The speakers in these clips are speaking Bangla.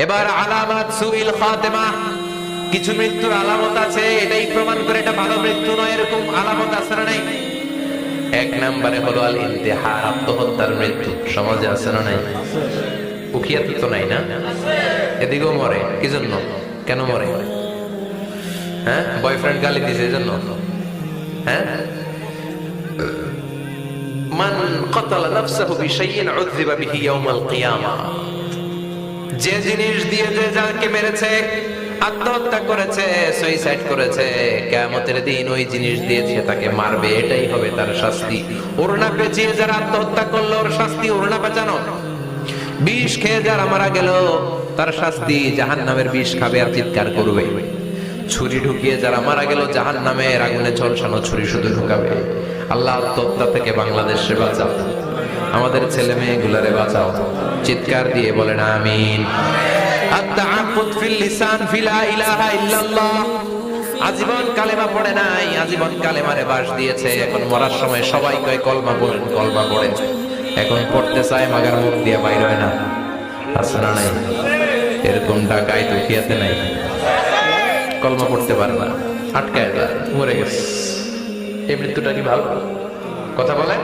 এবার আলামাত সুইল খাতেমা, কিছু মৃত্যুর আলামত আছে, এটাই প্রমাণ করে এটা ভালো মৃত্যু নয়, এরকম আলামত আছে না নাই? এক নম্বরে হলো আল ইন্তেহার, আত্মহত্যার মৃত্যু। সমাজে আছে না নাই? উখিয়াতে তো নাই না? এদিকেও মরে, কি জন্য? কেন মরে? হ্যাঁ, বয়ফ্রেন্ড গালি দিয়েছে এজন্য? হ্যাঁ, মান ক্বাতালা নাফসাহু বিশাইইন উযযিবা বিহি ইয়াওমাল কিয়ামাহ, যে জিনিস দিয়ে যে যাকে মেরেছে, আত্মহত্যা করেছে, সুইসাইড করেছে, কিয়ামতের দিন ওই জিনিস দিয়ে সে তাকে মারবে, এটাই হবে তার শাস্তি। ওড়না পেঁচিয়ে যারা আত্মহত্যা করলো ওর শাস্তি ওড়না পেঁচানো। বিষ খেয়ে যারা মারা গেল তার শাস্তি জাহান্নামের বিষ খাবে আর চিৎকার করবে। ছুরি ঢুকিয়ে যারা মারা গেল জাহান্নামের আগুনে ঝলসানো ছুরি শুধু ঢুকাবে। আল্লাহ আত্মহত্যা থেকে বাংলাদেশে বাঁচাও, আমাদের ছেলে মেয়েগুলারে বাঁচাও। চিৎকার দিয়ে বলেন আমিন। আত-তাআব্বুদ ফিল লিসান ফি লা ইলাহা ইল্লাল্লাহ, আজীবন কালেমা পড়ে নাই, আজীবন কালেমারে বাস দিয়েছে, এখন মরার সময় সবাই কয় কলমা পড়েন, কলমা পড়েন। এখন পড়তে চায় মাগার মুখ দিয়ে বাইর হয় না। আছে না নাই? এরকম ডাকাই তো খিয়াতে নাই, কলমা পড়তে পারে না, আটকায় যায়, মরে গেছে। এই মৃত্যুটা কি ভালো কথা বলে?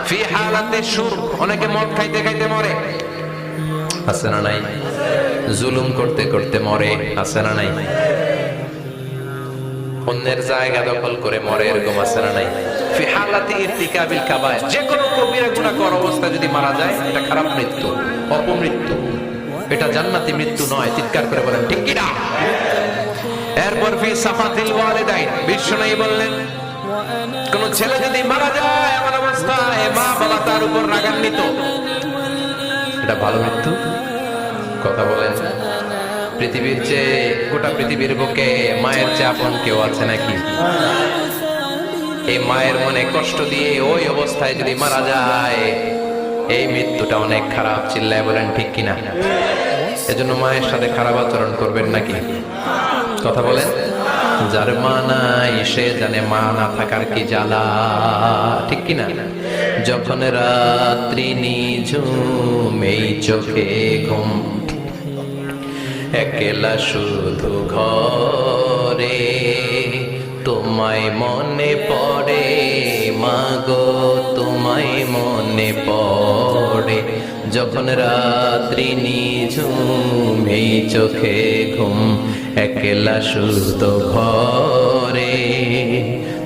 ফি হালাতে শুরব, অনেকে মদ খাইতে খাইতে মরে। আছে না নাই? জুলুম করতে করতে মরে। আছে না নাই? অন্যের জায়গা দখল করে মরে, এরকম আছে না নাই? ফি হালাতি ইরতিকাবিল কাবায়ের, যে কোনো কবিরা গুনাহ করার অবস্থা যদি মারা যায় এটা খারাপ মৃত্যু, অপমৃত্যু, এটা জান্নাতি মৃত্যু নয়। চিৎকার করে বলেন ঠিক কি না? এরপর ফি সাফাতিল ওয়ালিদাইন, বিশ্বনবী বললেন কোন ছেলে যদি মারা যায় এমন অবস্থায় মা বাবা তার উপর রাগান্বিত, এটা ভালো মৃত্যু? কথা বলেন। পৃথিবীর চেয়ে, গোটা পৃথিবীর বুকে মায়ের চেয়ে আপন কেউ আছে নাকি? এই মায়ের মনে কষ্ট দিয়ে ওই অবস্থায় যদি মারা যায়, এই মৃত্যুটা অনেক খারাপ। চিল্লায় বলেন ঠিক কিনা? এজন্য মায়ের সাথে খারাপ আচরণ করবেন নাকি? কথা বলেন। যার মা নাই সে জানে মা না থাকার কি জ্বালা, ঠিক কিনা? যখন রাত্রি নিঝুম এই চোখে ঘুম, একলা শুধু ঘরে তোমায় মনে পড়ে মাগো, তোমায় মনে পড়ে। যখন রাত্রি নিঝুম এই চোখে ঘুম, একলা শুধু ঘরে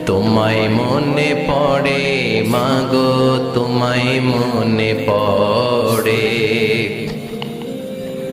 তোমায় মনে পড়ে মাগো, তোমায় মনে পড়ে।